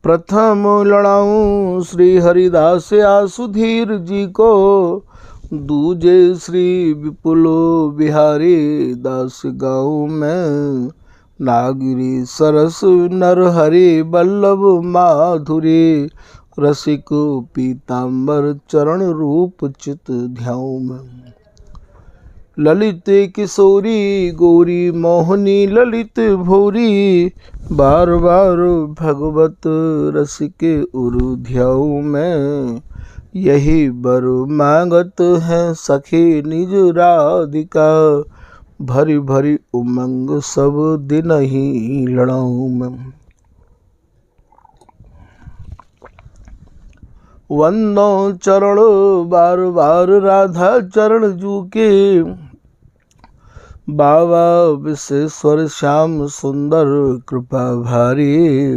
प्रथम लड़ाऊं श्री हरिदास आसुधीर जी को, दूजे श्री विपुल बिहारी दास गाँव में। नागिरी सरस नरहरि बल्लभ माधुरी, रसिक पीताम्बर चरण रूप चित ध्याऊ में। ललित किशोरी गौरी मोहनी ललित भोरी, बार बार भगवत रसिक उरु ध्याऊ में। यही बर मांगत है सखी निज राधिका, भरी भरी उमंग सब दिन ही लड़ाऊं मैं। वंदो चरण बार बार राधा चरण जू के, बाबा विश्वेश्वर श्याम सुंदर कृपा भारी।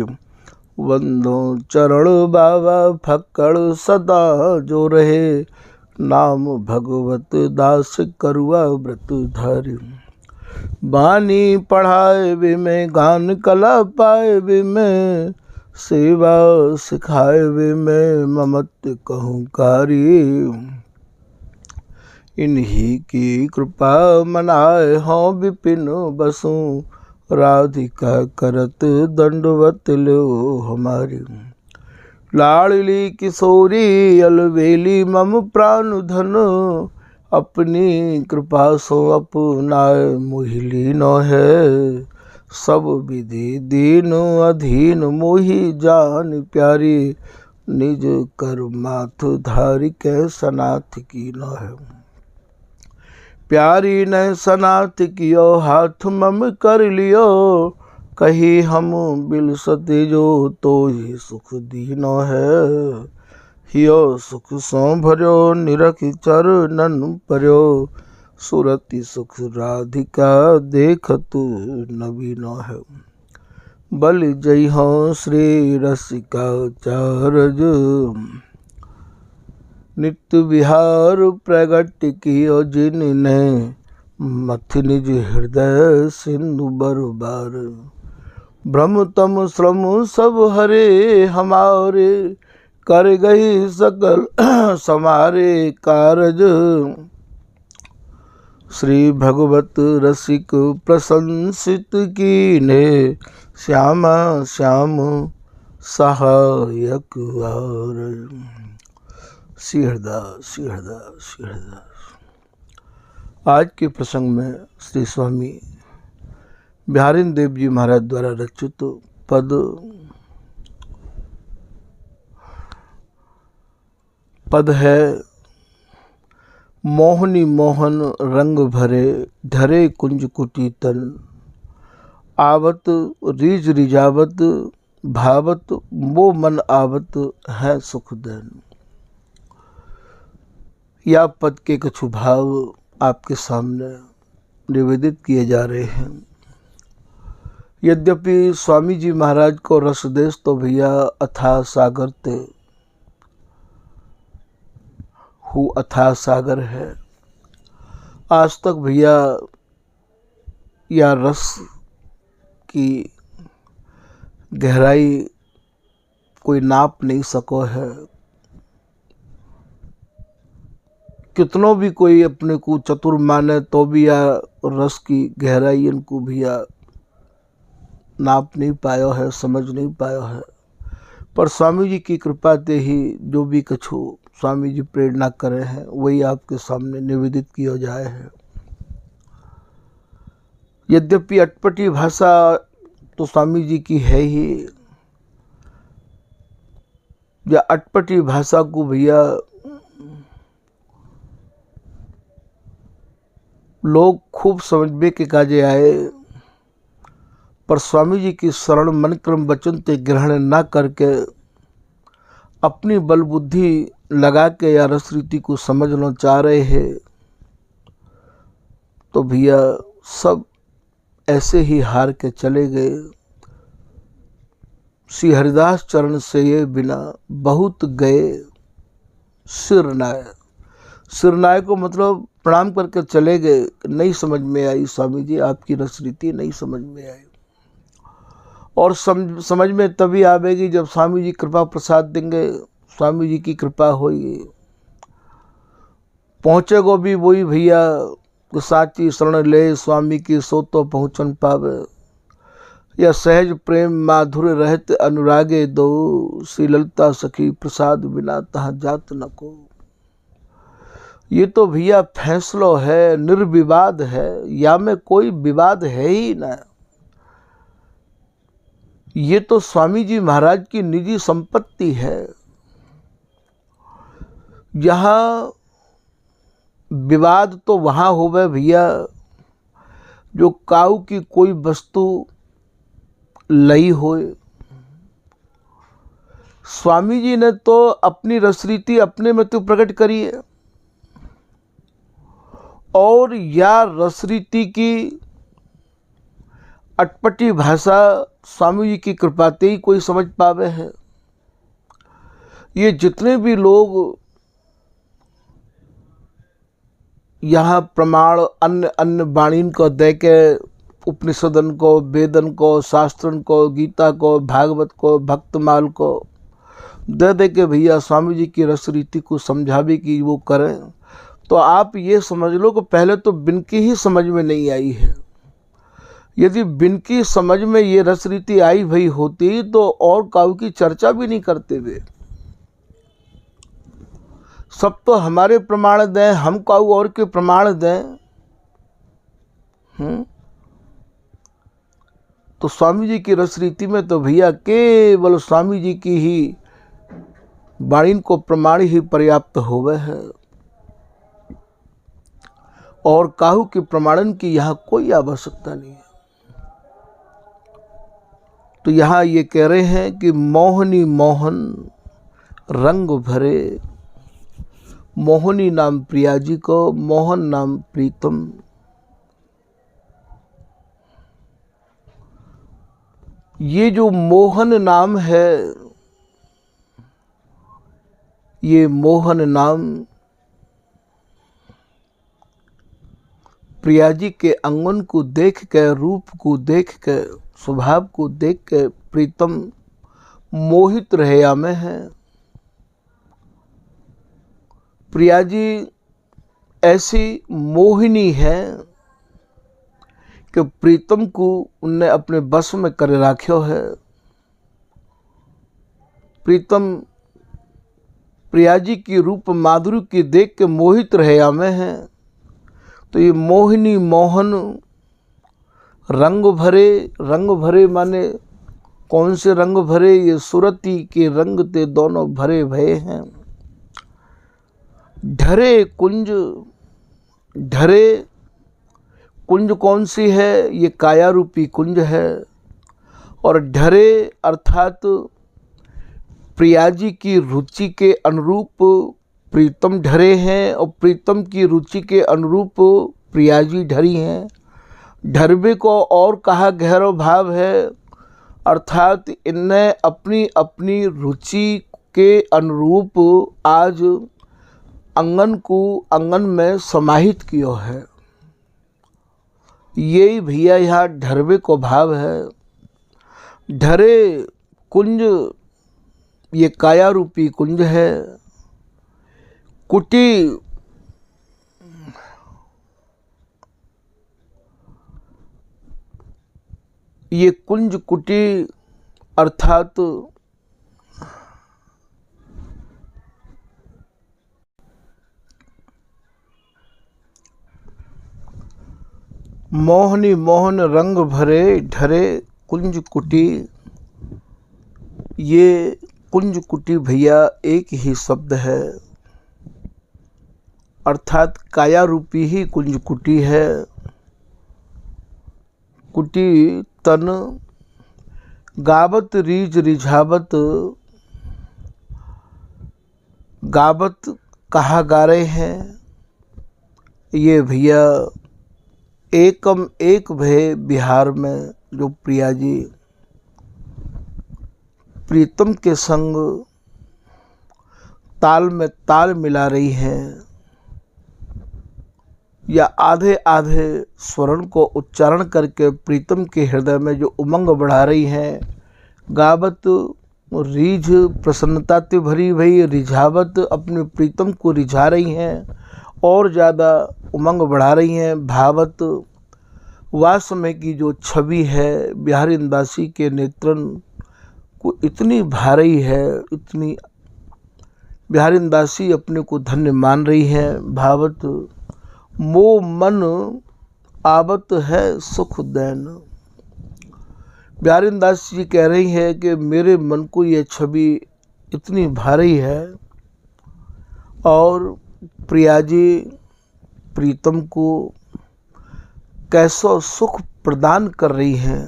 वंदो चरण बाबा फक्कड़ सदा जो रहे, नाम भगवत दास करुआ व्रत धारी। बानी पढ़ाए वे में गान कला पाए वे में, सेवा सिखाए वे में ममत कहूँ कारी। इन्हीं की कृपा मनाए हों विपिन बसुं, राधिका करत दंडवत लो हमारी। लाडली किशोरी अलवेली मम प्राण धन, अपनी कृपा सो अपनाए मोहिली न है। सब विधि दीन अधीन मोहि जान प्यारी, निज कर माथ धारी कै सनाथ की न है। प्यारी ने सनाथ कियो हाथ मम कर लियो, कही हम बिल सते जो तो ही सुख दीनो है। हियो सुख सो भर्यो निरख चरणन पर्यो, सुरति सुख राधिका देखत नवीनो है। बल जय हो श्री रसिका चारज, नित्य विहार प्रगट कियो जिनने, मथ निज हृदय सिंधु बरबार। भ्रम तम श्रम सब हरे हमारे, कर गई सकल समारे कारज। श्री भगवत रसिक प्रशंसित कीने, श्यामा श्याम सहायक आर। श्री हरिदास श्री हरिदास श्री हरिदास। आज के प्रसंग में श्री स्वामी बिहारिन देव जी महाराज द्वारा रचित पद है। मोहनी मोहन रंग भरे धरे कुंज कुटी तन, आवत रीज रिजावत भावत वो मन आवत है सुख देन। या पद के कुछ भाव आपके सामने निवेदित किए जा रहे हैं। यद्यपि स्वामी जी महाराज को रसदेश तो भैया अथाह सागर थे, अथाह सागर है। आज तक भैया या रस की गहराई कोई नाप नहीं सको है। कितनों भी कोई अपने को चतुर माने तो भी या रस की गहराई इनको भैया नाप नहीं पाया है, समझ नहीं पाया है। पर स्वामी जी की कृपा से ही जो भी कछु स्वामी जी प्रेरणा करे हैं वही आपके सामने निवेदित किया जाए है। यद्यपि अटपटी भाषा तो स्वामी जी की है ही, या अटपटी भाषा को भैया लोग खूब समझने के काजे आए, पर स्वामी जी की शरण मन क्रम वचन ते ग्रहण न करके अपनी बल बुद्धि लगा के या रस रीति को समझना चाह रहे हैं, तो भैया सब ऐसे ही हार के चले गए। श्री हरिदास चरण से ये बिना बहुत गए सिरनाय। सिरनाय को मतलब प्रणाम करके चले गए। नहीं समझ में आई स्वामी जी, आपकी रस रीति नहीं समझ में आई। और समझ में तभी आवेगी जब स्वामी जी कृपा प्रसाद देंगे, स्वामी जी की कृपा होगी। पहुँचेगो भी वही भैया, साची शरण ले स्वामी की सो तो पहुँचन पावे। या सहज प्रेम माधुर्य रहते अनुरागे दो, श्री ललिता सखी प्रसाद बिना तहाँ जात न को। ये तो भैया फैसलो है, निर्विवाद है, या में कोई विवाद है ही ना। ये तो स्वामी जी महाराज की निजी संपत्ति है। यहाँ विवाद तो वहाँ होवे भैया जो काऊ की कोई वस्तु लई होए। स्वामी जी ने तो अपनी रसरीति अपने में तो प्रकट करी है, और या रसरीति की अटपटी भाषा स्वामी जी की कृपा से ही कोई समझ पावे है। ये जितने भी लोग यहाँ प्रमाण अन्य अन्य वाणीन को दे के, उपनिषदन को, वेदन को, शास्त्रन को, गीता को, भागवत को, भक्तमाल को दे के भैया स्वामी जी की रसरीति को समझावे कि वो करें, तो आप ये समझ लो कि पहले तो बिनकी ही समझ में नहीं आई है। यदि बिनकी समझ में ये रसरीति आई भई होती तो और काऊ की चर्चा भी नहीं करते वे। सब तो हमारे प्रमाण दें, हम काऊ और के प्रमाण दें। तो स्वामी जी की रसरीति में तो भैया केवल स्वामी जी की ही वाणी को प्रमाण ही पर्याप्त होवे है, और काहू के प्रमाणन की यहाँ कोई आवश्यकता नहीं है। तो यहाँ ये कह रहे हैं कि मोहनी मोहन रंग भरे, मोहनी नाम प्रिया जी को, मोहन नाम प्रीतम। ये जो मोहन नाम है, ये मोहन नाम प्रिया जी के अंगन को देख के, रूप को देख के, स्वभाव को देख के प्रीतम मोहित रहया में है। प्रिया जी ऐसी मोहिनी है कि प्रीतम को उनने अपने बस में कर राख्यो है। प्रीतम प्रिया जी की रूप माधुर्य की देख के मोहित रहया में है। तो ये मोहिनी मोहन रंग भरे, रंग भरे माने कौन से रंग भरे? ये सुरती के रंग ते दोनों भरे भये हैं। ढरे कुंज, ढरे कुंज कौन सी है? ये काया रूपी कुंज है। और ढरे अर्थात प्रिया जी की रुचि के अनुरूप प्रीतम ढरे हैं, और प्रीतम की रुचि के अनुरूप प्रिया जी ढरी हैं। ढरबे को और कहा गहरा भाव है, अर्थात इनने अपनी अपनी रुचि के अनुरूप आज अंगन को अंगन में समाहित किया है। यही भैया यहाँ ढरबे को भाव है। ढरे कुंज ये काया रूपी कुंज है। कुटी ये कुंज कुटी अर्थात मोहनी मोहन रंग भरे ढरे कुंज कुटी। ये कुंज कुटी भैया एक ही शब्द है, अर्थात काया रूपी ही कुंज कुटी है। कुटी तन गावत रीझ रिझावत, गावत कहा गा रहे हैं। ये भैया एकम एक भय बिहार में जो प्रिया जी प्रीतम के संग ताल में ताल मिला रही हैं, या आधे आधे स्वरण को उच्चारण करके प्रीतम के हृदय में जो उमंग बढ़ा रही हैं। गावत रीझ प्रसन्नता ते भरी भई रिझावत अपने प्रीतम को रिझा रही हैं और ज़्यादा उमंग बढ़ा रही हैं। भावत वह समय की जो छवि है बिहारी दासी के नेत्रन को इतनी भारी है, इतनी बिहारी दासी अपने को धन्य मान रही है। भावत मो मन आवत है सुख दैन। बिहारी दास जी कह रही है कि मेरे मन को यह छवि इतनी भारी है और प्रिया जी प्रीतम को कैसो सुख प्रदान कर रही हैं।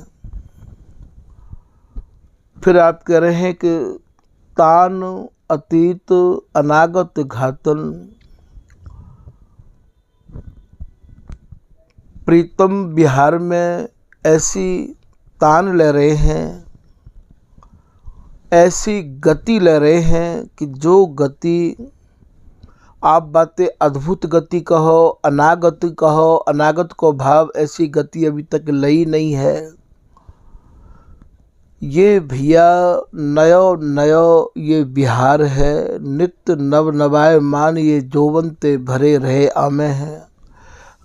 फिर आप कह रहे हैं कि तान अतीत अनागत घातन। प्रीतम बिहार में ऐसी तान ले रहे हैं, ऐसी गति ले रहे हैं कि जो गति आप बातें अद्भुत गति कहो, अनागत कहो, अनागत को भाव, ऐसी गति अभी तक लई नहीं है। ये भैया नयो नयो ये बिहार है, नित्य नव नवाय मान ये जोवन ते भरे रहे आमे हैं।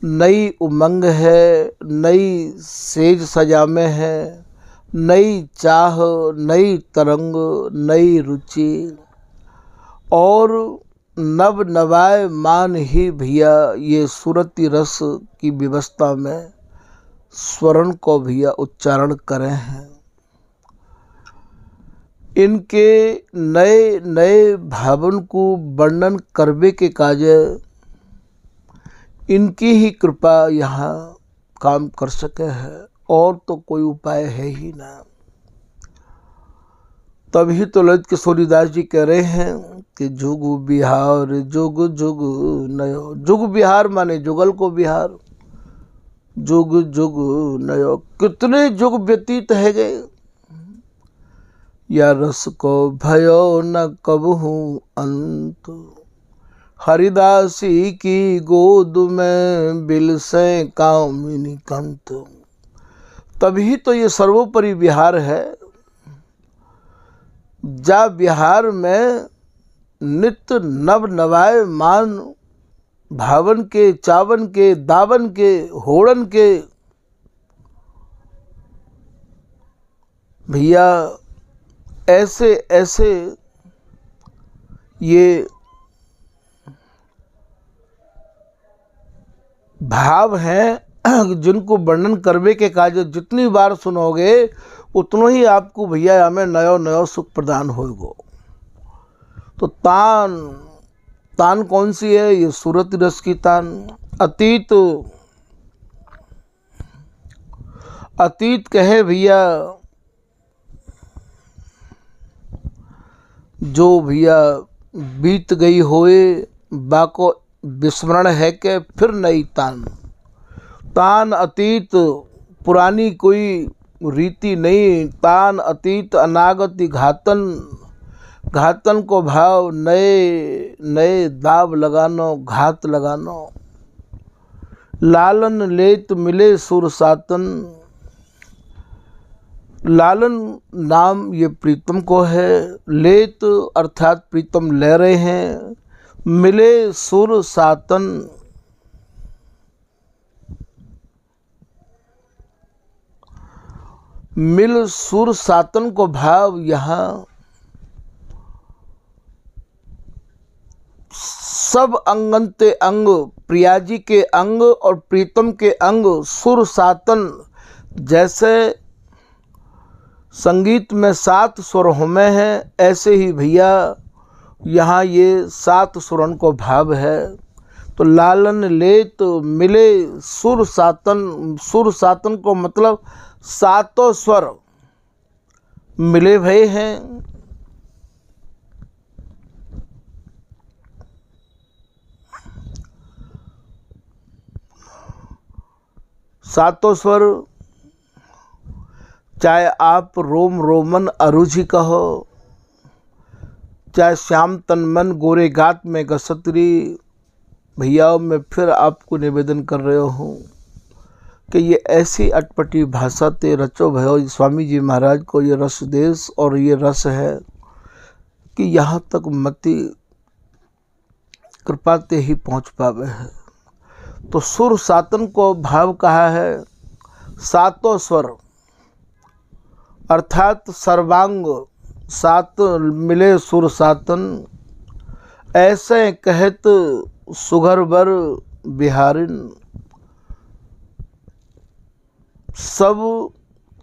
नई उमंग है, नई सेज सजामे है, नई चाह, नई तरंग, नई रुचि और नव नवाय मान ही भैया ये सूरती रस की व्यवस्था में स्वरण को भैया उच्चारण करें हैं। इनके नए नए भावन को वर्णन करवे के काजे इनकी ही कृपा यहाँ काम कर सके है और तो कोई उपाय है ही ना। तभी तो ललित किशोरीदास जी कह रहे हैं कि जुग बिहार जुग जुग नयो। जुग बिहार माने जुगल को बिहार, जुग जुग नयो। कितने जुग व्यतीत है गए या रस को भयो न कबहू अंत। हरिदासी की गोद में बिल से कामिनी कंत। तभी तो ये सर्वोपरि बिहार है, जा बिहार में नित्य नव नवाय मान भावन के, चावन के, दावन के, होड़न के भैया ऐसे ऐसे ये भाव हैं जिनको वर्णन करवे के काज जितनी बार सुनोगे उतनो ही आपको भैया हमें नयो नयो सुख प्रदान होगो। तो तान, तान कौन सी है? ये सूरत रस की तान। अतीत, अतीत कहे भैया जो भैया बीत गई होए बाको विस्मरण है के फिर नई तान। तान अतीत पुरानी कोई रीति नहीं, तान अतीत अनागति घातन। घातन को भाव नए नए दाव लगानो, घात लगानो। लालन लेत मिले सुर सातन। लालन नाम ये प्रीतम को है, लेत अर्थात प्रीतम ले रहे हैं, मिले सुर सातन। मिल सुर सातन को भाव यहाँ सब अंगनते अंग, प्रिया जी के अंग और प्रीतम के अंग सुर सातन। जैसे संगीत में 7 सुर होमे हैं, ऐसे ही भैया यहाँ ये 7 सुरन को भाव है। तो लालन ले तो मिले सुर सातन। सुर सातन को मतलब 7 स्वर मिले भये हैं। सातों स्वर चाहे आप रोम रोमन अरुझि कहो, चाहे श्याम तन मन गोरे गात में गसतरी, भैया मैं फिर आपको निवेदन कर रहा हूँ कि ये ऐसी अटपटी भाषा ते रचो भयो। स्वामी जी महाराज को ये रस देश और ये रस है कि यहाँ तक मति कृपा ते ही पहुँच पावे है। तो सुर सातन को भाव कहा है, सातों स्वर अर्थात सर्वांग सात मिले सुर सातन, ऐसे कहत सुगर बर बिहारिन। सब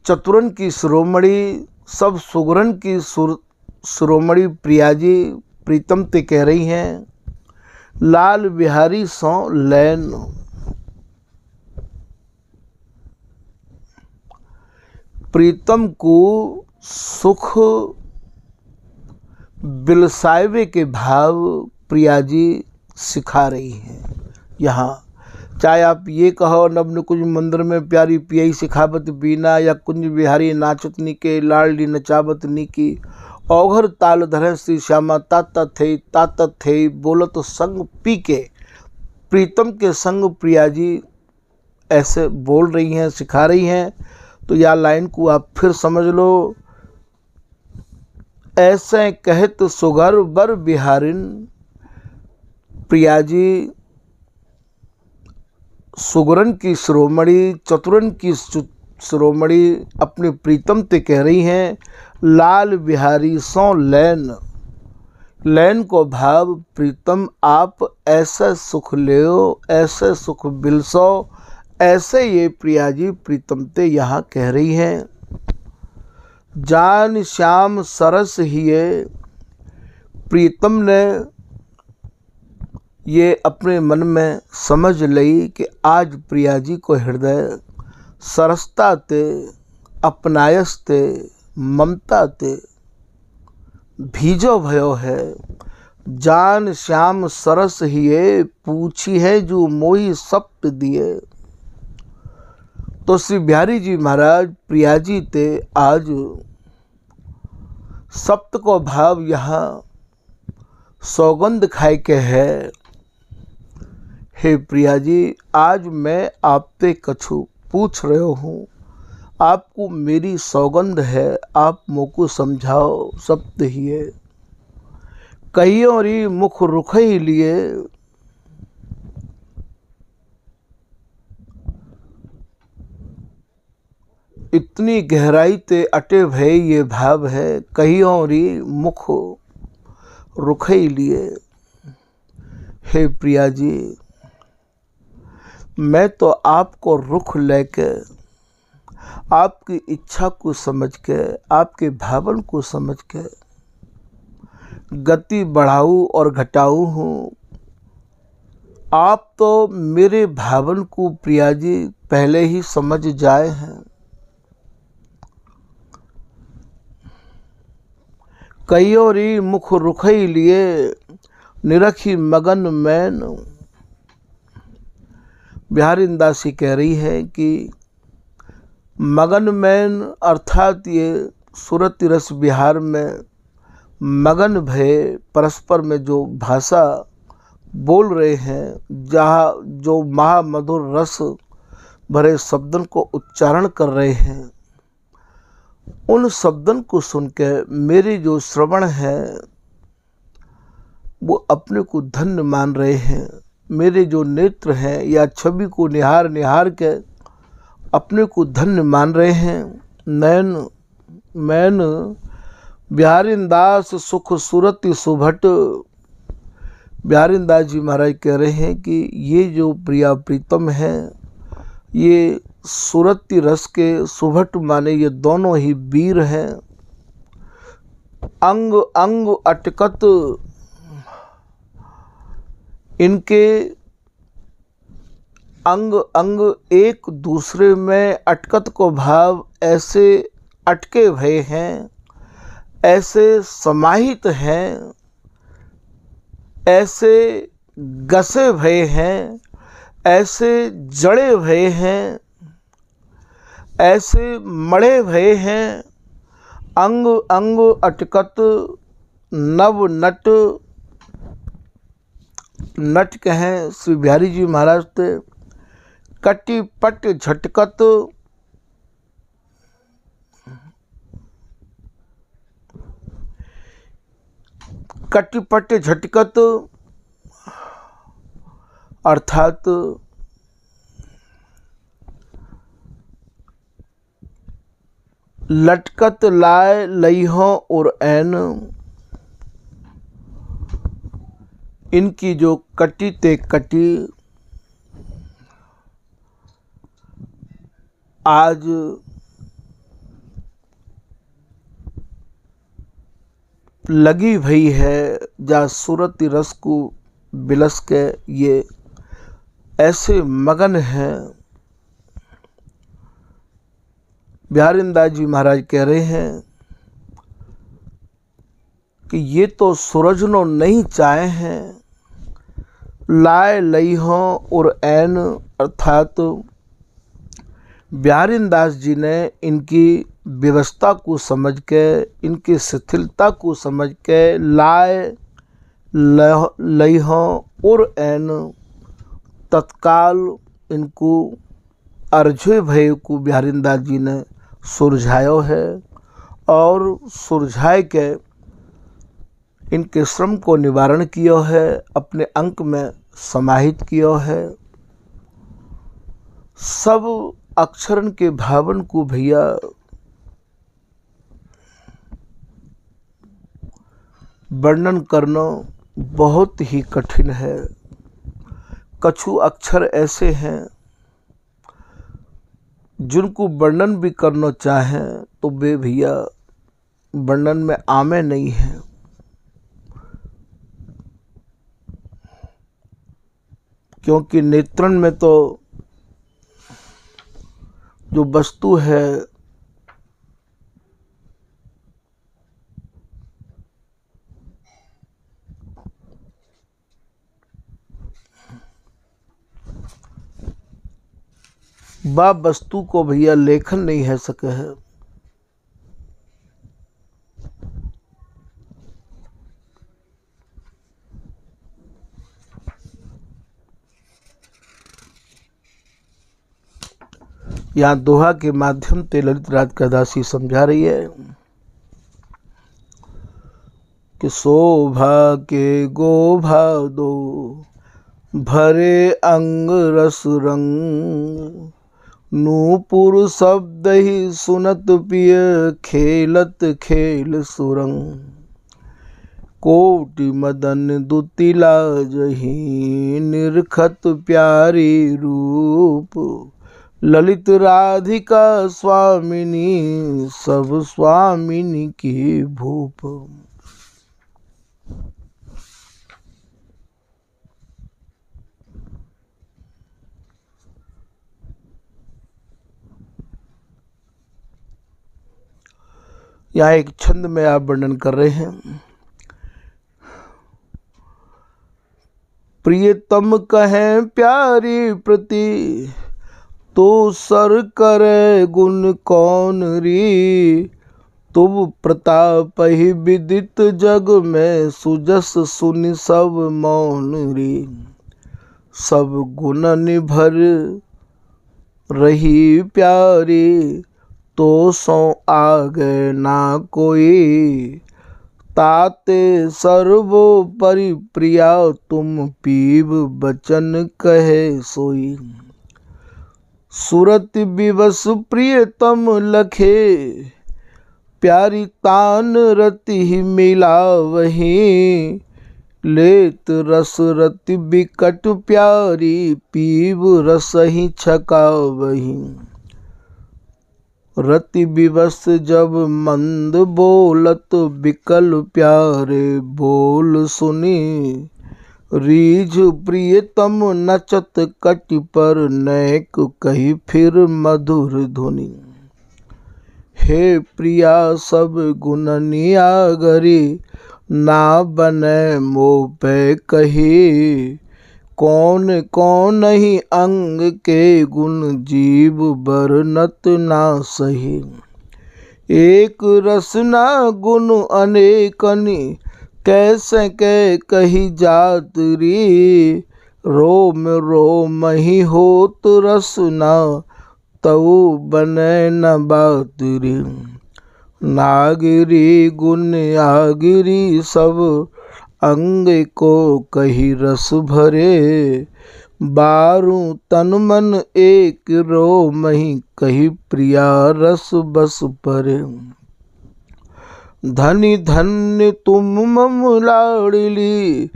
चतुरन की शिरोमणि, सब सुगरन की शिरोमणि प्रिया जी प्रीतम ते कह रही हैं, लाल बिहारी सौ लैन। प्रीतम को सुख बिलसावे के भाव प्रिया जी सिखा रही हैं। यहाँ चाहे आप ये कहो नब कुंज मंदिर में प्यारी पियई सिखावत बीना, या कुंज बिहारी नाचत निके लाडली नचावत निकी, औघर ताल धरे श्री श्यामा ताता थे बोलत संग पी के। प्रीतम के संग प्रिया जी ऐसे बोल रही हैं, सिखा रही हैं। तो यह लाइन को आप फिर समझ लो, ऐसे कहत सुगर बर बिहारिन। प्रिया जी सुगरन की शिरोमणि, चतुरन की शिरोमणि अपने प्रीतम ते कह रही हैं, लाल बिहारी सौ लैन। लैन को भाव प्रीतम आप ऐसा सुख लेओ, ऐसे सुख बिलसो, ऐसे ये प्रिया जी प्रीतम ते यहाँ कह रही हैं। जान श्याम सरस हिये, प्रीतम ने ये अपने मन में समझ लई कि आज प्रिया जी को हृदय सरसता ते, अपनायस ते, ममता ते भीजो भयो है। जान श्याम सरस हिये, पूछी है जो मोही सप्त दिए। तो श्री बिहारी जी महाराज प्रिया जी ते आज सप्त को भाव यहाँ सौगंध खाए के है। हे प्रिया जी, आज मैं आपते कछु पूछ रहे हूँ, आपको मेरी सौगंध है, आप मोको समझाओ। सप्त ही है कहियो री मुख रुख ही लिए, इतनी गहराई ते अटे भय ये भाव है। कहियो री मुख रुख ही लिए। हे प्रिया जी, मैं तो आपको रुख लेके, आपकी इच्छा को समझ के, आपके भावन को समझ के गति बढ़ाऊं और घटाऊं हूँ। आप तो मेरे भावन को प्रिया जी पहले ही समझ जाए हैं। कहियो री मुख रुखई लिए, निरखी मगन मैन। बिहारिन दासी कह रही है कि मगन मैन अर्थात ये सूरत रस बिहार में मगन भय परस्पर में जो भाषा बोल रहे हैं, जहाँ जो महामधुर रस भरे शब्दन को उच्चारण कर रहे हैं, उन शब्दन को सुन के मेरी जो श्रवण है वो अपने को धन्य मान रहे हैं। मेरे जो नेत्र हैं या छवि को निहार निहार के अपने को धन्य मान रहे हैं। नैन मैन बिहारिन दास सुख सूरति सुभट। बिहारिन दास जी महाराज कह रहे हैं कि ये जो प्रिया प्रीतम है, ये सूरति रस के सुभट माने ये दोनों ही वीर हैं। अंग अंग अटकत, इनके अंग अंग एक दूसरे में अटकत को भाव ऐसे अटके भय हैं, ऐसे समाहित हैं, ऐसे गसे भय हैं, ऐसे जड़े भय हैं, ऐसे मड़े भय हैं। अंग अंग अटकत नव नट नट कहें श्री बिहारी जी महाराज ते कटी पट झटकत कटिपट झटकत अर्थात लटकत लाए लइहों और ऐन, इनकी जो कटी ते कटी आज लगी भई है जा सूरत रस को बिलस के ये ऐसे मगन हैं। बिहारीदास जी महाराज कह रहे हैं कि ये तो सूरजनो नहीं चाहे हैं, लाए लइहों और ऐन, अर्थात बिहारीदास जी ने इनकी व्यवस्था को समझ के, इनकी शिथिलता को समझ के लाए लइहों और ऐन तत्काल इनको अर्झे भय को बिहारीदास जी ने सुलझायो है और सुलझाए के इनके श्रम को निवारण किया है, अपने अंक में समाहित किया है। सब अक्षरन के भावन को भैया वर्णन करना बहुत ही कठिन है। कछु अक्षर ऐसे हैं जिनको वर्णन भी करना चाहें तो वे भैया वर्णन में आमे नहीं हैं। क्योंकि नेत्रन में तो जो वस्तु है वह वस्तु को भैया लेखन नहीं है सके है। यहाँ दोहा के माध्यम से ललित राधिका दासी समझा रही है कि शोभा के गोभा दो भरे अंग रस रंग, नूपुर शब्द ही सुनत पिय खेलत खेल सुरंग, कोटि मदन दुतिला जही निरखत प्यारी रूप, ललित राधिका स्वामिनी सब स्वामिनी की भूप। यहाँ एक छंद में आप वर्णन कर रहे हैं, प्रियतम कहें प्यारी प्रति तो सर करे गुण कौन री, तुम प्रताप ही विदित जग में सुजस सुनि सब मौन री, सब गुण निभर रही प्यारी तो सो आगे ना कोई, ताते सर्वोपरि प्रिया तुम पीब बचन कहे सोई, सूरत विवश प्रियतम लखे प्यारी तान रति ही मिला वही, लेत रस रति बिकट प्यारी पीब रस ही छका वही, रति विवश जब मंद बोलत बिकल प्यारे बोल सुनी, रीझ प्रियतम नचत कटि पर नैक कही फिर मधुर धुनि, हे प्रिया सब गुण नियागरी ना बने मोह पे कही, कौन कौन नहीं अंग के गुण जीव बरनत ना सही, एक रसना गुण अनेकनि कैसे के कही जात री, रोम रोम ही होत रस न, तऊ बने न बात री। नागिरी गुण आगिरी सब, अंग को कही रस भरे। बारू तन मन एक रोम ही, कही प्रिया रस बस परे। धनी धन्य तुम मम लाडली,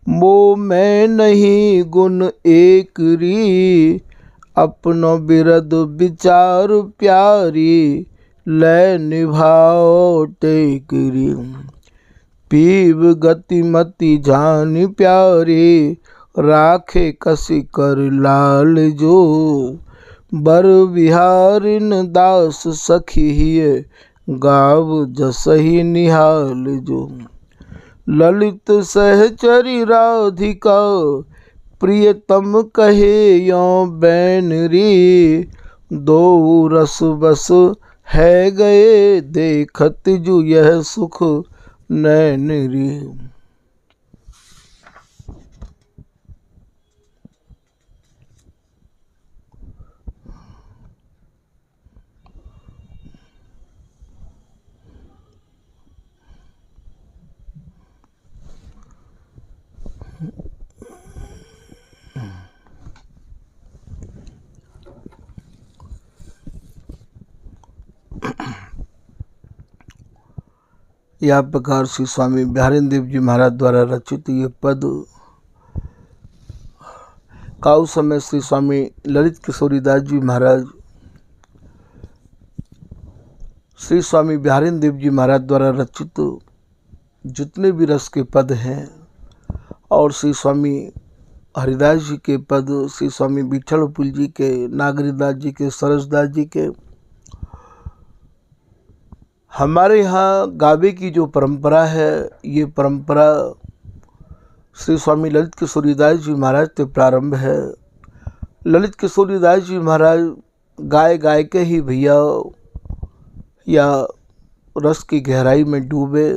मो मैं नहीं गुण एक री। अपनो बिरद विचार प्यारी, ले निभाओ टेकरी। पीव गति मति जान प्यारी, राखे कसी कर लाल जो। बर विहारिन दास सखी हिय, गाव जसहि निहाल जो। ललित सहचरी राधिका, प्रियतम कहे यो बैन री। दो रस बस है गए, देखत जु यह सुख नैन री। यह प्रकार श्री स्वामी बिहारिंद्र देव जी महाराज द्वारा रचित ये पद का उस समय श्री स्वामी ललित किशोरीदास जी महाराज श्री स्वामी बिहारिंद्र देव जी महाराज द्वारा रचित जितने भी रस के पद हैं और श्री स्वामी हरिदास जी के पद, श्री स्वामी विठलपुल जी के, नागरीदास जी के, सरसदास जी के, हमारे यहाँ गावे की जो परंपरा है, ये परंपरा श्री स्वामी ललित किशोरीदास जी महाराज से प्रारंभ है। ललित किशोरीदास जी महाराज गाय गाय के ही भैया या रस की गहराई में डूबे,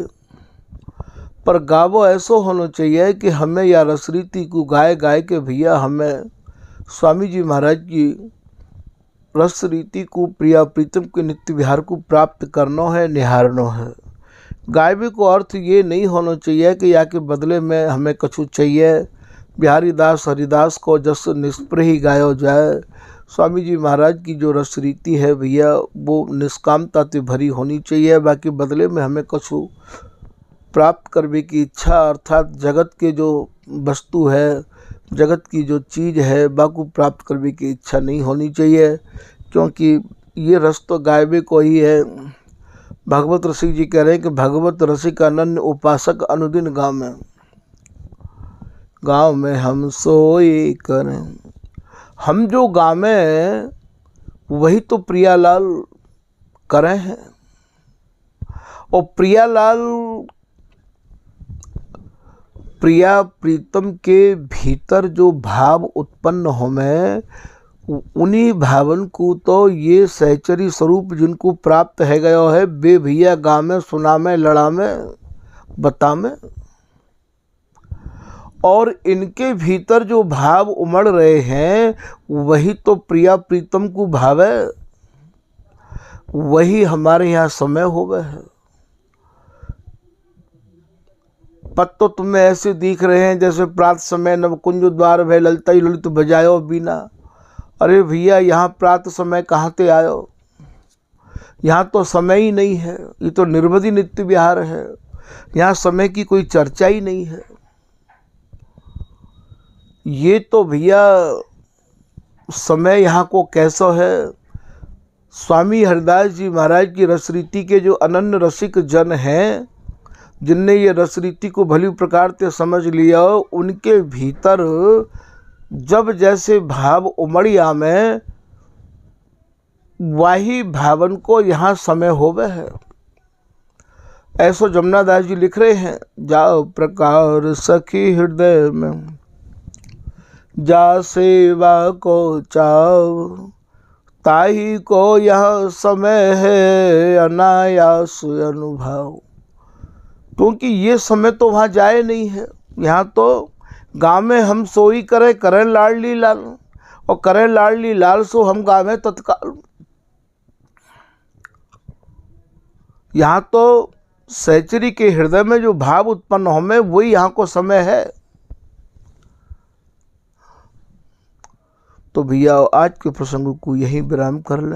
पर गावो ऐसो होना चाहिए कि हमें या रसरीति को गाय गाय के भैया हमें स्वामी जी महाराज की रस रीति को, प्रिया प्रीतम के नित्य विहार को प्राप्त करना है, निहारना है। गायबे को अर्थ ये नहीं होना चाहिए कि या के बदले में हमें कछु चाहिए। बिहारी दास हरिदास को जस निष्प्र ही गायो जाए। स्वामी जी महाराज की जो रस रीति है भैया वो निष्कामता से भरी होनी चाहिए, बाकी बदले में हमें कछु प्राप्त करने की इच्छा, अर्थात जगत के जो वस्तु है, जगत की जो चीज़ है, बाकू प्राप्त करने की इच्छा नहीं होनी चाहिए, क्योंकि ये रस तो गायबे को ही है। भगवत रसिक जी कह रहे हैं कि भगवत रसिक अनन्य उपासक अनुदिन गाँव में हम सोए करें। हम जो गावें वही तो प्रियालाल करें हैं, और प्रियालाल प्रिया प्रीतम के भीतर जो भाव उत्पन्न हो में, उन्हीं भावन को तो ये सहचरी स्वरूप जिनको प्राप्त है गया है, बे भैया गामे सुनामे लड़ामे बतामे, और इनके भीतर जो भाव उमड़ रहे हैं वही तो प्रिया प्रीतम को भाव है, वही हमारे यहाँ समय हो गए है। पद तो तुम्हें ऐसे दिख रहे हैं जैसे प्रात समय नवकुंज द्वार भय ललता ही ललित बजायो बीना। अरे भैया यहाँ प्रात समय कहाँ से आयो, यहाँ तो समय ही नहीं है, ये तो निर्वधि नित्य विहार है, यहाँ समय की कोई चर्चा ही नहीं है। ये तो भैया समय यहाँ को कैसा है। स्वामी हरिदास जी महाराज की रसरीति के जो अनन्य रसिक जन हैं, जिनने ये रसरीति को भली प्रकार से समझ लिया, उनके भीतर जब जैसे भाव उमड़िया में वही भावन को यहाँ समय होवे है। ऐसो जमुना दास जी लिख रहे हैं, जाओ प्रकार सखी हृदय में, जा सेवा को चाव, ताही को यह समय है अनायास अनुभव। क्योंकि ये समय तो वहाँ जाए नहीं है। यहाँ तो गाँव में हम सोई करे करें लाडली लाल, और करें लाडली लाल सो हम गावे तत्काल। यहाँ तो सहचरी के हृदय में जो भाव उत्पन्न हो में वही यहाँ को समय है। तो भैया आज के प्रसंग को यहीं विराम कर लें।